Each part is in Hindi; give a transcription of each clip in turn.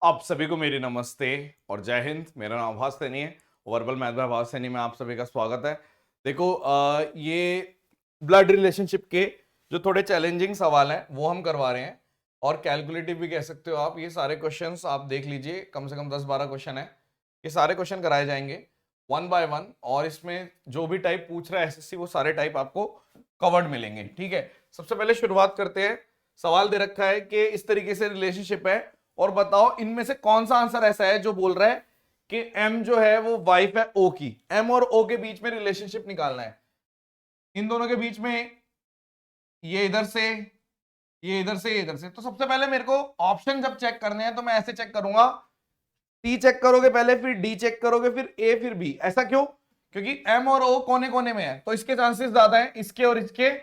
आप सभी को मेरी नमस्ते और जय हिंद। मेरा नाम आभास सैनी है। वर्बल मैथ बाय आभास सैनी में आप सभी का स्वागत है। देखो ये ब्लड रिलेशनशिप के जो थोड़े चैलेंजिंग सवाल हैं वो हम करवा रहे हैं, और कैलकुलेटिव भी कह सकते हो आप। ये सारे क्वेश्चंस आप देख लीजिए, कम से कम 10-12 क्वेश्चन है। ये सारे क्वेश्चन कराए जाएंगे वन बाय वन, और इसमें जो भी टाइप पूछ रहा है एसएससी वो सारे टाइप आपको कवर्ड मिलेंगे। ठीक है, सबसे पहले शुरुआत करते हैं। सवाल दे रखा है कि इस तरीके से रिलेशनशिप है और बताओ इनमें से कौन सा आंसर ऐसा है जो बोल रहा है कि एम जो है वो वाइफ है ओ की। एम और ओ के बीच में रिलेशनशिप निकालना है। इन दोनों के बीच में ये इधर से, ये इधर से, ये इधर से। तो सबसे पहले मेरे को ऑप्शन जब चेक करने हैं तो मैं ऐसे चेक करूंगा। टी चेक करोगे पहले, फिर डी चेक करोगे, फिर ए, फिर बी। ऐसा क्यों? क्योंकि एम और ओ कोने कोने में है तो इसके चांसेस ज्यादा है, इसके और इसके।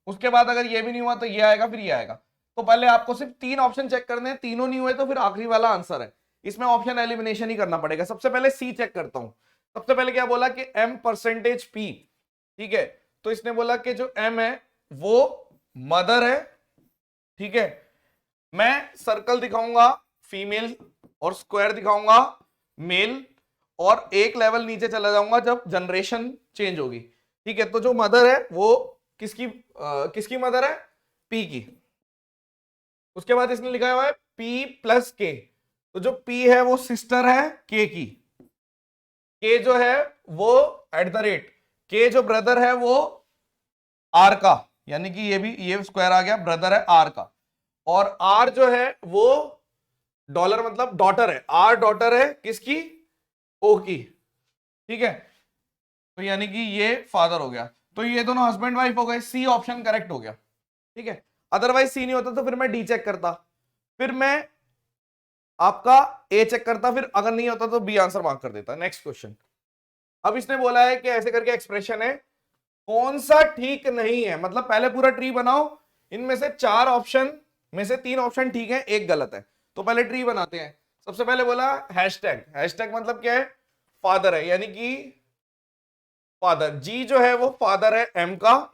उसके बाद अगर ये भी नहीं हुआ तो ये आएगा, फिर ये आएगा। तो पहले आपको सिर्फ 3 ऑप्शन चेक करने हैं, तीनों नहीं हुए तो फिर आखिरी वाला आंसर है। इसमें ऑप्शन एलिमिनेशन ही करना पड़ेगा। सबसे पहले सी चेक करता हूं। सबसे पहले क्या बोला कि एम परसेंटेज पी। ठीक है, तो इसने बोला कि जो एम है वो मदर है। ठीक है, मैं सर्कल दिखाऊंगा फीमेल और स्क्वायर दिखाऊंगा मेल, और एक लेवल नीचे चला जाऊंगा जब जनरेशन चेंज होगी। ठीक है, तो जो मदर है वो किसकी मदर है? पी की। उसके बाद इसने लिखा हुआ है पी प्लस के, तो जो पी है वो सिस्टर है के की। के जो है वो एट द रेट, के जो ब्रदर है वो आर का, यानी कि ये स्क्वायर आ गया, ब्रदर है आर का। और आर जो है वो डॉलर मतलब डॉटर है, आर डॉटर है किसकी? ओ की। ठीक है, तो यानी कि ये फादर हो गया। तो ये दोनों हस्बैंड वाइफ हो गए। सी ऑप्शन करेक्ट हो गया। ठीक है, अदरवाइज सी नहीं होता तो फिर मैं डी चेक करता, फिर मैं आपका ए चेक करता, फिर अगर नहीं होता तो बी आंसर मार्क कर देता। Next question. अब इसने बोला है कि ऐसे करके एक्सप्रेशन है, कौन सा ठीक नहीं है। मतलब पहले पूरा ट्री बनाओ, इनमें से 4 ऑप्शन में से 3 ऑप्शन ठीक है, एक गलत है। तो पहले ट्री बनाते हैं। सबसे पहले बोला हैशटैग। हैशटैग मतलब क्या है? फादर है, यानी कि फादर। जी जो है वो फादर है एम का,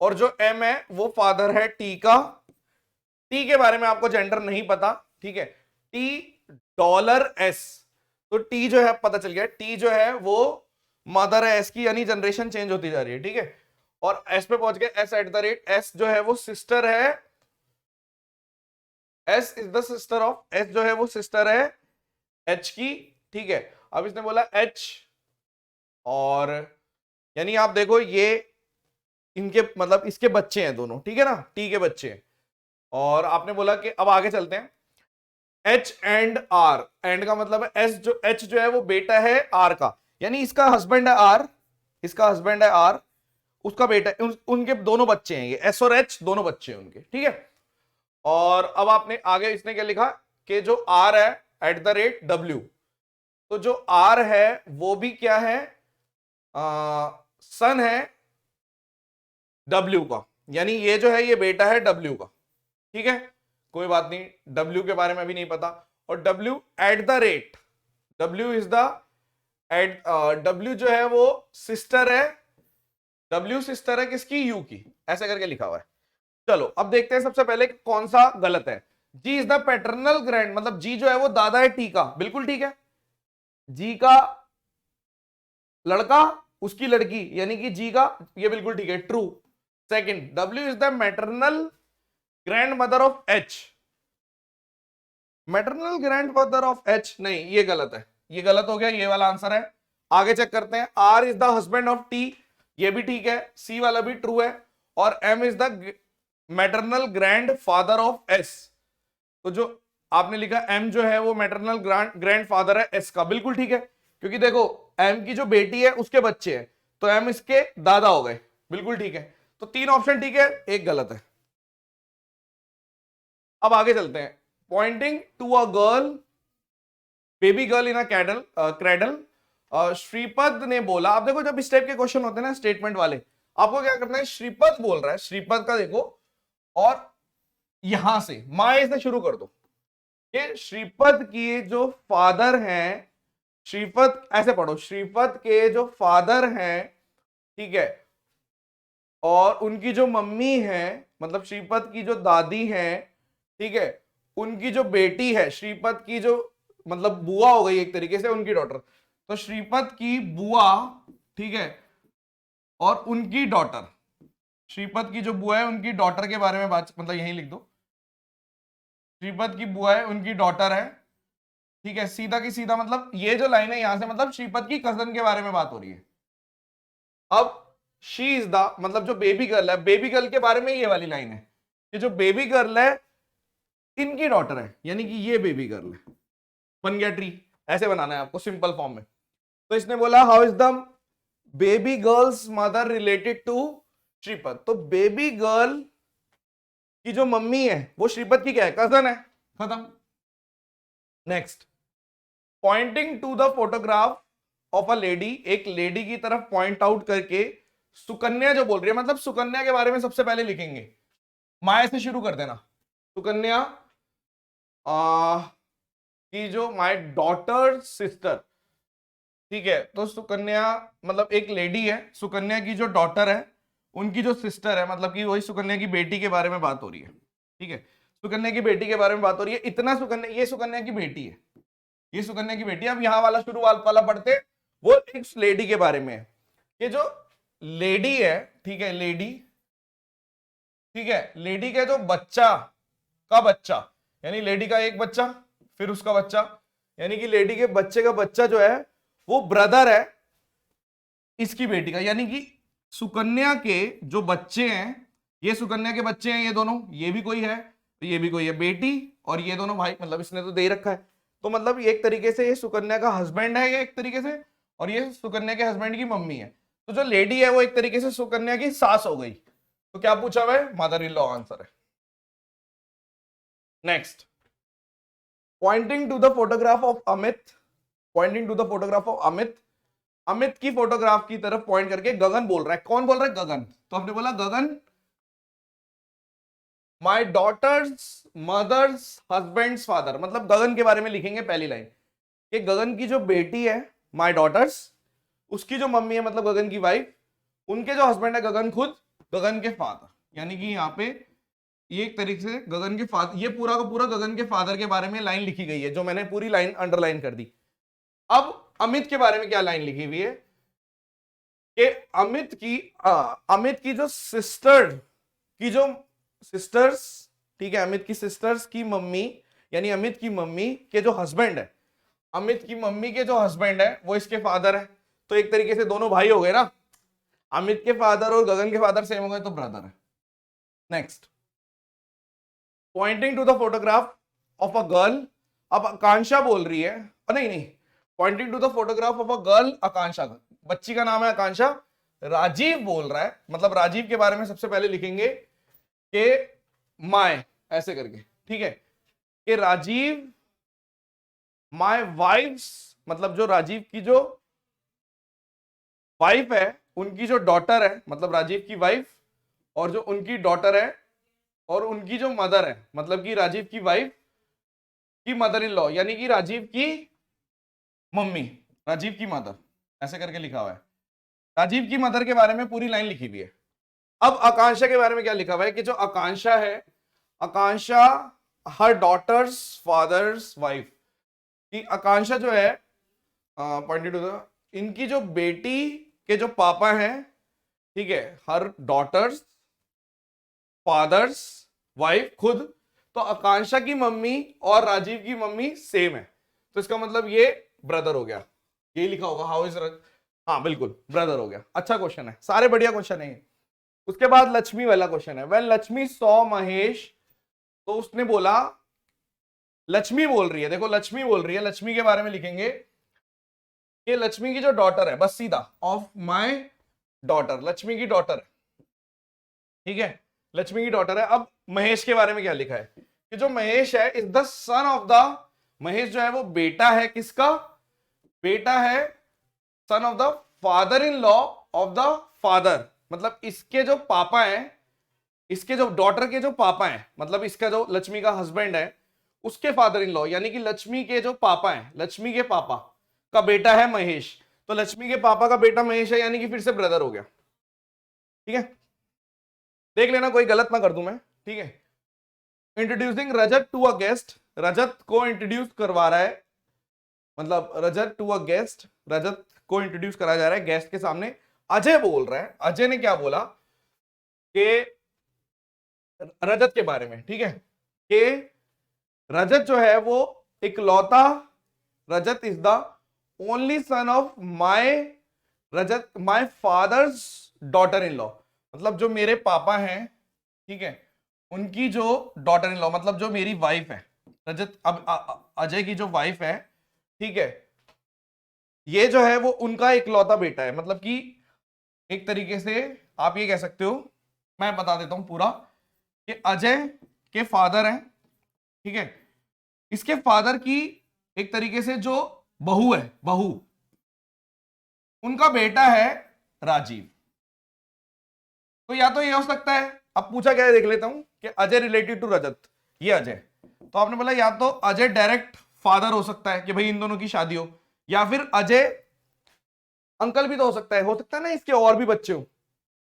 और जो एम है वो फादर है टी का। टी के बारे में आपको जेंडर नहीं पता। ठीक है, टी डॉलर एस, तो टी जो है पता चल गया, टी जो है वो मदर है एस की, यानी जनरेशन चेंज होती जा रही है। ठीक है, और एस पे पहुंच गए, S eight the rate. S जो है वो सिस्टर है, S is the sister of, S जो है वो सिस्टर है एच की। ठीक है, अब इसने बोला एच, और यानी आप देखो ये इनके मतलब इसके बच्चे हैं दोनों। ठीक है ना, टी के बच्चे हैं। और आपने बोला कि अब आगे चलते हैं, एच एंड आर। एंड का मतलब है एस, जो एच जो है वो बेटा है आर का, यानी इसका हस्बैंड है आर, इसका हस्बैंड है आर, उसका बेटा है, उनके दोनों बच्चे हैं, ये एस और एच दोनों बच्चे हैं उनके। ठीक है, और अब आपने आगे इसने क्या लिखा कि जो आर है एट द रेट डब्ल्यू, तो जो आर है वो भी क्या है? सन है डब्ल्यू का, यानी ये जो है ये बेटा है डब्ल्यू का। ठीक है, कोई बात नहीं, डब्ल्यू के बारे में अभी नहीं पता। और W at the rate, W is the at, W जो है वो सिस्टर है, डब्ल्यू सिस्टर है किसकी? यू की। ऐसे करके लिखा हुआ है। चलो अब देखते हैं सबसे पहले कौन सा गलत है। जी इज द पैटर्नल ग्रैंड, मतलब जी जो है वो दादा है टी का, बिल्कुल ठीक है। जी का लड़का उसकी लड़की, यानी कि जी का, ये बिल्कुल ठीक है, true. Second, W is the maternal grand mother of H. Maternal grand mother of H नहीं, ये गलत है, ये गलत हो गया, ये वाला आंसर है। आगे चेक करते हैं, R is the husband of T, ये भी ठीक है, सी वाला भी ट्रू है। और M is the maternal grandfather of S, तो जो आपने लिखा एम जो है वो मैटरनल ग्रैंड फादर है एस का, बिल्कुल ठीक है। क्योंकि देखो एम की जो बेटी है उसके बच्चे हैं, तो एम इसके दादा हो गए, बिल्कुल ठीक है। तो 3 ऑप्शन ठीक है, एक गलत है। अब आगे चलते हैं। Pointing to a girl, baby girl in a cradle cradle, Shripad ने बोला। आप देखो जब इस टाइप के क्वेश्चन होते हैं ना स्टेटमेंट वाले, आपको क्या करना है, श्रीपद बोल रहा है, श्रीपद का देखो, और यहां से माए से शुरू कर दो। ये श्रीपद की जो फादर हैं, श्रीपद ऐसे पढ़ो, श्रीपद के जो फादर हैं, ठीक है, और उनकी जो मम्मी है, मतलब श्रीपद की जो दादी हैं, ठीक है, उनकी जो बेटी है, श्रीपत की जो मतलब बुआ हो गई एक तरीके से, उनकी डॉटर, तो श्रीपत की बुआ, ठीक है, और उनकी डॉटर, श्रीपत की जो बुआ है उनकी डॉटर के बारे में बात, मतलब यही लिख दो, श्रीपत की बुआ है उनकी डॉटर है, ठीक है, सीधा की सीधा, मतलब ये जो लाइन है यहां से मतलब श्रीपत की कजन के बारे में बात हो रही है। अब शी इज द, मतलब जो बेबी गर्ल है, बेबी गर्ल के बारे में ये वाली लाइन है कि जो बेबी गर्ल है इनकी डॉटर है, यानी कि ये बेबी गर्ल है। बन गया ट्री, ऐसे बनाना है आपको सिंपल फॉर्म में। तो इसने बोला how is the baby girl's mother related to Shripat, तो बेबी गर्ल की जो मम्मी है वो श्रीपत की क्या है, कजन है, खत्म। Next, pointing to the photograph of a lady, एक लेडी की तरफ पॉइंट आउट करके सुकन्या जो बोल रही है, मतलब सुकन्या के बारे में सबसे पहले लिखेंगे, माया से शुरू कर देना, सुकन्या की जो माय डॉटर सिस्टर, ठीक है, तो सुकन्या मतलब एक लेडी है, सुकन्या की जो डॉटर है उनकी जो सिस्टर है, मतलब कि वही सुकन्या की बेटी के बारे में बात हो रही है, ठीक है, सुकन्या की बेटी के बारे में बात हो रही है। इतना सुकन्या, ये सुकन्या की बेटी है, ये सुकन्या की बेटी। अब यहां वाला शुरू वाला पढ़ते, वो एक लेडी के बारे में है, ये जो लेडी है, ठीक है, लेडी, ठीक है, लेडी के जो बच्चा का बच्चा, यानी लेडी का एक बच्चा फिर उसका बच्चा, यानी कि लेडी के बच्चे का बच्चा जो है वो ब्रदर है इसकी बेटी का, यानी कि सुकन्या के जो बच्चे हैं, ये सुकन्या के बच्चे हैं, ये दोनों, ये भी कोई है, ये भी कोई है, बेटी और ये दोनों भाई, मतलब इसने तो दे रखा है, तो मतलब एक तरीके से ये सुकन्या का हस्बैंड है ये एक तरीके से, और ये सुकन्या के हस्बैंड की मम्मी है। तो जो लेडी है वो एक तरीके से सुकन्या की सास हो गई। तो क्या पूछा हुआ है, मदर इन लॉ आंसर है। Next, pointing to the photograph of Amit, pointing to the photograph of Amit, Amit की फोटोग्राफ की तरफ पॉइंट करके गगन बोल रहा है। कौन बोल रहा है, गगन। तो हमने बोला Gagan my daughter's mother's husband's father, मतलब गगन के बारे में लिखेंगे पहली लाइन कि गगन की जो बेटी है माय डॉटर्स, उसकी जो मम्मी है मतलब गगन की वाइफ, उनके जो हस्बैंड है गगन खुद, गगन के फादर, यानी कि यहाँ पे ये एक तरीके से गगन के फादर, ये पूरा का पूरा गगन के फादर के बारे में लाइन लिखी गई है, जो मैंने पूरी लाइन अंडरलाइन कर दी। अब अमित के बारे में क्या लाइन लिखी हुई है कि अमित की जो सिस्टर की जो सिस्टर्स, ठीक है, अमित की सिस्टर्स की मम्मी, यानी अमित की मम्मी के जो हस्बैंड है, अमित की मम्मी के जो हस्बैंड है वो इसके फादर है। तो एक तरीके से दोनों भाई हो गए ना, अमित के फादर और गगन के फादर सेम हो गए तो ब्रदर है। Next, pointing to the photograph of a girl, अब आकांक्षा बोल रही है, नहीं नहीं, pointing to the photograph of a girl Akanksha, बच्ची का नाम है आकांक्षा, राजीव बोल रहा है, मतलब राजीव के बारे में सबसे पहले लिखेंगे कि माय ऐसे करके, ठीक है, कि राजीव माय वाइफ्स, मतलब जो राजीव की जो वाइफ है उनकी जो डॉटर है, मतलब राजीव की वाइफ और जो उनकी डॉटर है और उनकी जो मदर है, मतलब कि राजीव की वाइफ की मदर इन लॉ, यानी कि राजीव की मम्मी, राजीव की मदर, ऐसे करके लिखा हुआ है। राजीव की मदर के बारे में पूरी लाइन लिखी हुई है। अब आकांक्षा के बारे में क्या लिखा हुआ है कि जो आकांक्षा है, आकांक्षा हर डॉटर्स फादर्स वाइफ, कि आकांक्षा जो है पॉइंटेड टू द, इनकी जो बेटी के जो पापा हैं, ठीक है, हर डॉटर्स फादर्स वाइफ खुद, तो आकांक्षा की मम्मी और राजीव की मम्मी सेम है, तो इसका मतलब ये ब्रदर हो गया, यही लिखा होगा हाउ इज, हाँ बिल्कुल ब्रदर हो गया। अच्छा क्वेश्चन है, सारे बढ़िया क्वेश्चन है। उसके बाद लक्ष्मी वाला क्वेश्चन है, व्हेन लक्ष्मी सॉ महेश, तो उसने बोला, लक्ष्मी बोल रही है, देखो लक्ष्मी बोल रही है, लक्ष्मी के बारे में लिखेंगे कि लक्ष्मी की जो डॉटर है, बस सीधा ऑफ माय डॉटर, लक्ष्मी की डॉटर है, ठीक है, लक्ष्मी की डॉटर है। अब महेश के बारे में क्या लिखा है कि जो महेश है is the son of the, Mahesh जो है वो बेटा है किसका, बेटा है son of the father in law of the father, मतलब इसके जो पापा हैं, इसके जो डॉटर के जो पापा हैं, मतलब इसका जो लक्ष्मी का हस्बैंड है उसके फादर इन लॉ, यानी कि लक्ष्मी के जो पापा हैं, लक्ष्मी के पापा का बेटा है महेश, तो लक्ष्मी के पापा का बेटा महेश है, यानी कि फिर से ब्रदर हो गया, ठीक है। देख लेना कोई गलत ना कर दूं मैं, ठीक है। Introducing Rajat to a guest, Rajat को इंट्रोड्यूस करवा रहा है, मतलब रजत टू अ गेस्ट, रजत को इंट्रोड्यूस कराया जा रहा है गेस्ट के सामने। अजय बोल रहा है, अजय ने क्या बोला कि रजत के बारे में, ठीक है, कि रजत जो है वो इकलौता, Rajat is the only son of my, Rajat my father's daughter in law, मतलब जो मेरे पापा हैं, ठीक है, उनकी जो डॉटर इन लॉ, मतलब जो मेरी वाइफ है, रजत अब अजय की जो वाइफ है, ठीक है, ये जो है वो उनका इकलौता बेटा है। मतलब कि एक तरीके से आप ये कह सकते हो, मैं बता देता हूं पूरा, कि अजय के फादर हैं, ठीक है, इसके फादर की एक तरीके से जो बहू है, बहू, उनका बेटा है राजीव। तो या तो ये हो सकता है, अब पूछा क्या है देख लेता हूं, कि अजय रिलेटेड टू रजत, ये अजय, तो आपने बोला या तो अजय डायरेक्ट फादर हो सकता है कि भाई इन दोनों की शादी हो, या फिर अजय अंकल भी तो हो सकता है ना इसके और भी बच्चे हो।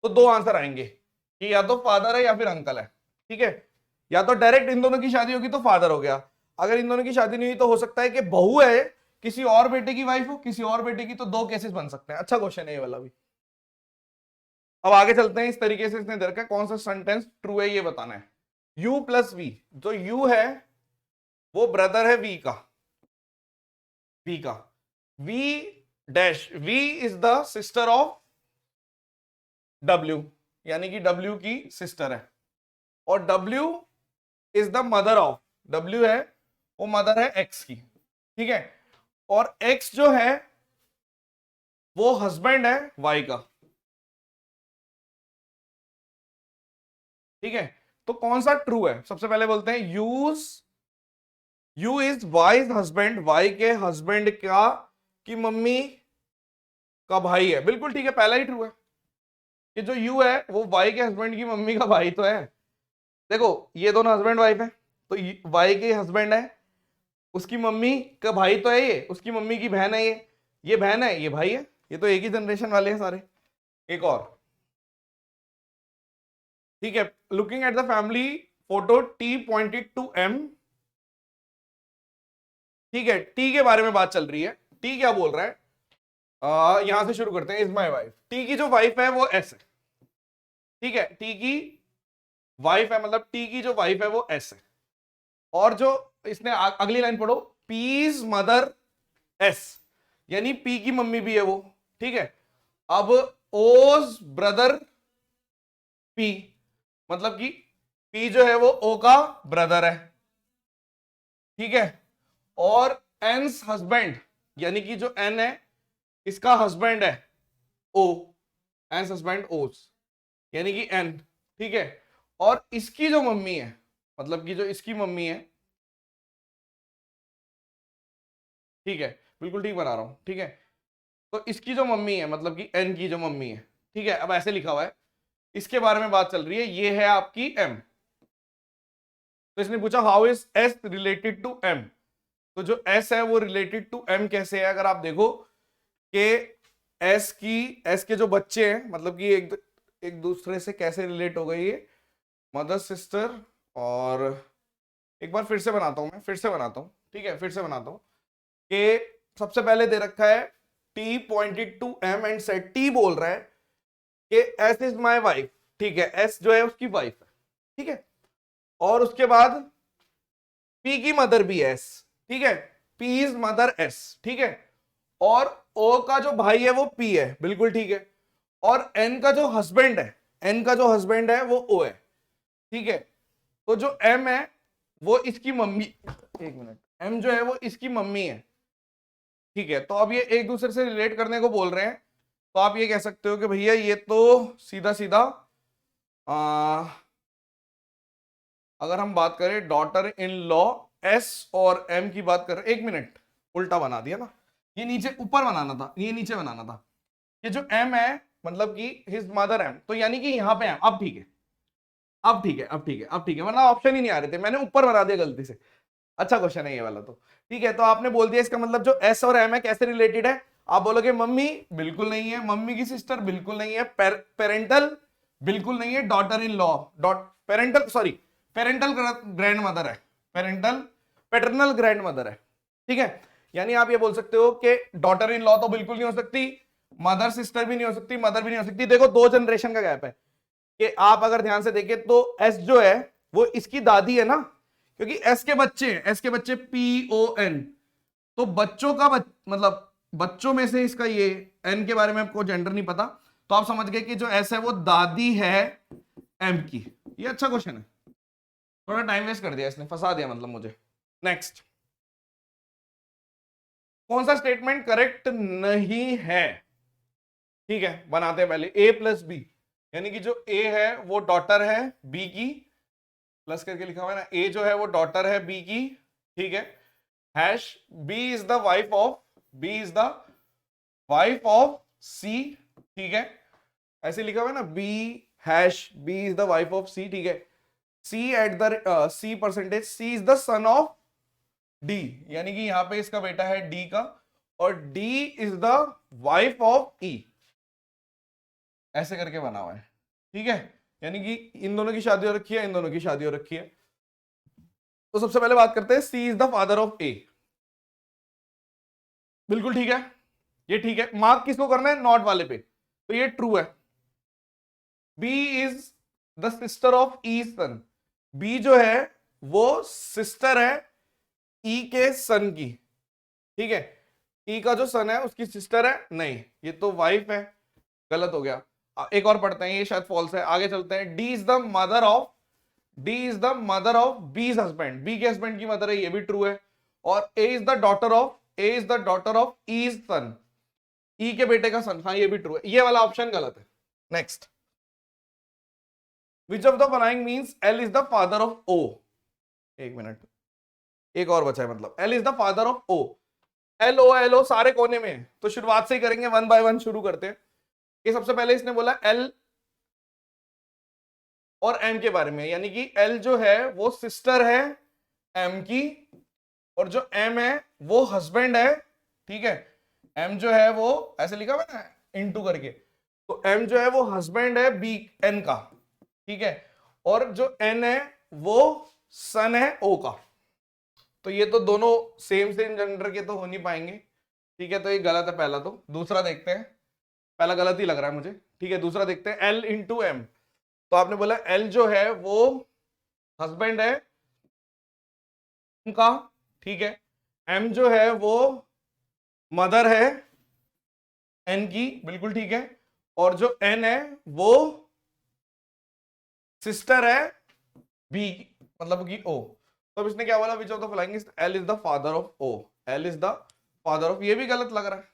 तो दो आंसर आएंगे कि या तो फादर है या फिर अंकल है, ठीक है, या तो डायरेक्ट इन दोनों की शादी होगी तो फादर हो गया, अगर इन दोनों की शादी नहीं हुई तो हो सकता है कि बहू है, किसी और बेटे की वाइफ हो, किसी और बेटे की, तो दो केसेस बन सकते हैं। अच्छा क्वेश्चन है ये वाला भी। अब आगे चलते हैं, इस तरीके से इसने दे रखा है, कौन सा सेंटेंस ट्रू है ये बताना है। यू प्लस वी, जो यू है वो ब्रदर है वी का, वी का, V dash, V is the sister of W, यानी कि डब्ल्यू की सिस्टर है, और W is the mother of, W है वो मदर है एक्स की, ठीक है, और एक्स जो है वो हस्बैंड है वाई का, ठीक है। तो कौन सा ट्रू है, सबसे पहले बोलते हैं U is Y's husband, Y के हस्बैंड का की मम्मी का भाई है, बिल्कुल ठीक है, पहला ही ट्रू है कि जो यू है वो वाई के हस्बैंड की मम्मी का भाई तो है। देखो ये दोनों हस्बैंड वाइफ है, तो वाई के हस्बैंड है, उसकी मम्मी का भाई तो है, ये उसकी मम्मी की बहन है, ये बहन है, ये भाई है, ये तो एक ही जनरेशन वाले हैं सारे। एक और, ठीक है, looking at the family photo T pointed to M, ठीक है, टी के बारे में बात चल रही है, टी क्या बोल रहा है, यहां से शुरू करते हैं, इज माई वाइफ, टी की जो वाइफ है वो एस है, ठीक है, टी की वाइफ है, मतलब टी की जो वाइफ है वो एस है, और जो इसने अगली लाइन पढ़ो, पीज मदर एस, यानी पी की मम्मी भी है वो, ठीक है। अब ओज ब्रदर पी, मतलब कि पी जो है वो ओ का ब्रदर है, ठीक है, और एनस हस्बैंड, यानी कि जो एन है इसका हस्बैंड है ओ, एनस हस्बैंड ओस, यानी कि एन, ठीक है, और इसकी जो मम्मी है, मतलब कि जो इसकी मम्मी है, ठीक है, बिल्कुल ठीक बना रहा हूं, ठीक है, तो इसकी जो मम्मी है, मतलब कि एन की जो मम्मी है, ठीक है, अब ऐसे लिखा हुआ है, इसके बारे में बात चल रही है, ये है आपकी एम। तो इसने पूछा how is S related to M, तो जो एस है वो रिलेटेड टू एम कैसे है, अगर आप देखो कि एस के जो बच्चे हैं, मतलब कि एक दूसरे से कैसे रिलेट हो गई है, मदर सिस्टर, और एक बार फिर से बनाता हूं, मैं फिर से बनाता हूं, ठीक है, फिर से बनाता हूं, कि सबसे पहले दे रखा है T pointed to M and said, T बोल रहा है कि एस इज माई वाइफ, ठीक है, एस जो है उसकी वाइफ है, ठीक है, और उसके बाद पी की मदर भी एस, ठीक है, पी इज मदर एस, ठीक है, और ओ का जो भाई है वो पी है, बिल्कुल ठीक है, और एन का जो हस्बैंड है, एन का जो हस्बैंड है वो ओ है, ठीक है, तो जो एम है वो इसकी मम्मी, एक मिनट, एम जो है वो इसकी मम्मी है, ठीक है, तो अब ये एक दूसरे से रिलेट करने को बोल रहे हैं, तो आप ये कह सकते हो कि भैया ये तो सीधा सीधा अगर हम बात करें डॉटर इन लॉ एस और एम की बात करें, एक मिनट, उल्टा बना दिया ना, ये नीचे ऊपर बनाना था, ये नीचे बनाना था, ये जो एम है मतलब कि हिज मदर एम, तो यानी कि यहां पे एम, अब ठीक है, अब ठीक है, अब ठीक है, अब ठीक है, वरना ऑप्शन ही नहीं आ रहे थे, मैंने ऊपर बना दिया गलती से। अच्छा क्वेश्चन है ये वाला, तो ठीक है, तो आपने बोल दिया, इसका मतलब जो एस और एम है कैसे रिलेटेड है, आप बोलोगे मम्मी बिल्कुल नहीं है, मम्मी की सिस्टर बिल्कुल नहीं है, पेरेंटल बिल्कुल नहीं है, daughter in law, dot parental sorry parental grand mother है, पैटर्नल ग्रैंड मदर है, ठीक है। यानी आप ये बोल सकते हो कि डॉटर इन लॉ तो बिल्कुल नहीं हो सकती, मदर सिस्टर भी नहीं हो सकती, मदर भी नहीं हो सकती। देखो 2 जनरेशन का गैप है कि आप अगर ध्यान से देखें तो एस जो है वो इसकी दादी है ना, क्योंकि एस के बच्चे हैं, एस के बच्चे PON, तो बच्चों का मतलब बच्चों में से इसका ये एन के बारे में आपको जेंडर नहीं पता, तो आप समझ गए कि जो एस है वो दादी है एम की। ये अच्छा क्वेश्चन है, थोड़ा टाइम वेस्ट कर दिया इसने, फंसा दिया मतलब मुझे। नेक्स्ट, कौन सा स्टेटमेंट करेक्ट नहीं है? ठीक है, बनाते हैं पहले A प्लस बी, यानी कि जो A है वो डॉटर है B की, प्लस करके लिखा हुआ है ना, A जो है वो डॉटर है B की, ठीक है। Hash B is the wife of C, ठीक है, ऐसे लिखा हुआ है ना, B is the wife of C, ठीक है। C at the C percentage, C is the son of D, यानी कि यहां पे इसका बेटा है D का, और D is the wife of E, ऐसे करके बना हुआ है, ठीक है। यानी कि इन दोनों की शादी हो रखी है, इन दोनों की शादी हो रखी है। तो सबसे पहले बात करते हैं, सी इज द फादर ऑफ ए, बिल्कुल ठीक है, ये ठीक है। मार्क किसको करना है? नॉट वाले पे, तो ये ट्रू है। B is the sister of E son, B जो है वो सिस्टर है ई के सन की, ठीक है। ई का जो सन है उसकी सिस्टर है, नहीं, ये तो वाइफ है, गलत हो गया। एक और पढ़ते हैं, ये शायद फॉल्स है, आगे चलते हैं। D is the mother of B's husband, B के हस्बैंड की मदर है, ये भी ट्रू है। और A is the daughter of E's son, E के बेटे का सन, हाँ ये भी ट्रू है, ये वाला ऑप्शन गलत है। Next, which of the following means L is the father of O, एक मिनट, एक और बचा है, मतलब L is the father of O, L O सारे कोने में है, तो शुरुआत से ही करेंगे, 1 बाय 1 शुरू करते हैं। ये सबसे पहले इसने बोला एल और एम के बारे में, यानी कि एल जो है वो सिस्टर है एम की, और जो एम है वो हस्बैंड है, ठीक है। एम जो है वो ऐसे लिखा हुआ है ना इनटू करके, तो एम जो है वो हस्बैंड है बी एन का, ठीक है। और जो एन है वो सन है ओ का, तो ये तो दोनों सेम जेंडर के तो हो नहीं पाएंगे, ठीक है, तो ये गलत है पहला। तो दूसरा देखते हैं, पहला गलत ही लग रहा है मुझे, ठीक है। दूसरा देखते हैं, एल इंटू एम, तो आपने बोला एल जो है वो हस्बैंड है का, ठीक है। एम जो है वो मदर है एन की, बिल्कुल ठीक है। और जो एन है वो सिस्टर है बी, मतलब कि ओ। तो अब इसने क्या बोला, which of the following is L is the father of O, L is the father of, ये भी गलत लग रहा है,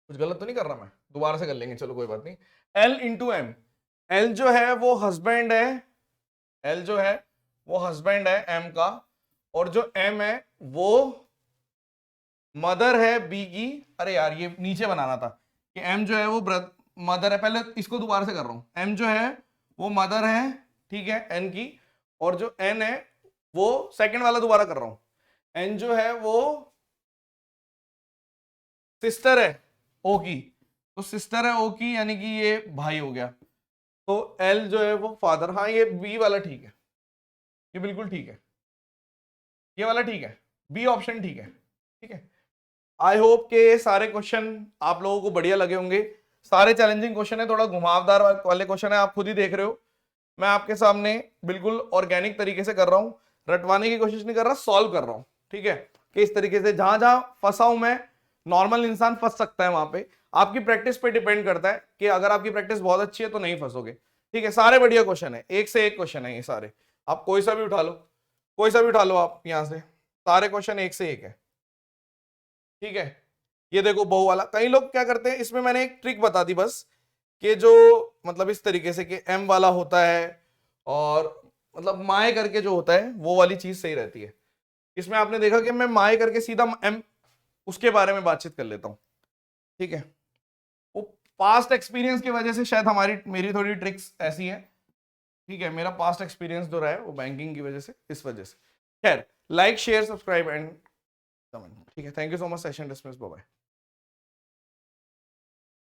कुछ गलत तो नहीं कर रहा मैं, दोबारा से कर लेंगे, चलो कोई बात नहीं। एल इंटू एम, एल जो है वो हस्बैंड है, एल जो है वो हस्बैंड है एम का, और जो एम है वो मदर है बी की। अरे यार ये नीचे बनाना था कि एम जो है वो मदर है, पहले इसको दोबारा से कर रहा हूं। एम जो है वो मदर है, ठीक है, एन की, और जो एन है वो सेकंड वाला दोबारा कर रहा हूं, एन जो है वो सिस्टर है ओ की, तो सिस्टर है ओ की, यानी कि ये भाई हो गया। तो एल जो है वो फादर, हाँ ये बी वाला ठीक है, ये बिल्कुल ठीक है, ये वाला ठीक है, बी ऑप्शन ठीक है, ठीक है। आई होप के ये सारे क्वेश्चन आप लोगों को बढ़िया लगे होंगे, सारे चैलेंजिंग क्वेश्चन है, थोड़ा घुमावदार वाले क्वेश्चन है, आप खुद ही देख रहे हो। मैं आपके सामने बिल्कुल ऑर्गेनिक तरीके से कर रहा हूं, रटवाने की कोशिश नहीं कर रहा, सॉल्व कर रहा हूं, ठीक है। कि इस तरीके से जहां जहां फंसा हूं मैं, नॉर्मल इंसान फंस सकता है वहां पे, आपकी प्रैक्टिस पे डिपेंड करता है कि अगर आपकी प्रैक्टिस बहुत अच्छी है तो नहीं फंसोगे, ठीक है। सारे बढ़िया क्वेश्चन है, एक से एक क्वेश्चन है ये सारे, आप कोई सा भी उठा लो, कोई सा भी उठा लो आप यहां से, सारे क्वेश्चन एक से एक है, ठीक है। ये देखो बहु वाला, कई लोग क्या करते हैं, इसमें मैंने एक ट्रिक बता दी बस, कि जो मतलब इस तरीके से कि एम वाला होता है और मतलब माए करके जो होता है वो वाली चीज सही रहती है। इसमें आपने देखा कि मैं माए करके सीधा एम उसके बारे में बातचीत कर लेता हूं, ठीक है। वो पास्ट एक्सपीरियंस की वजह से शायद मेरी थोड़ी ट्रिक्स ऐसी है, ठीक है। मेरा पास्ट एक्सपीरियंस जो रहा है वो बैंकिंग की वजह से, इस वजह से। खैर, like share subscribe and comment, ठीक है। Thank you so much, session dismiss, bye bye.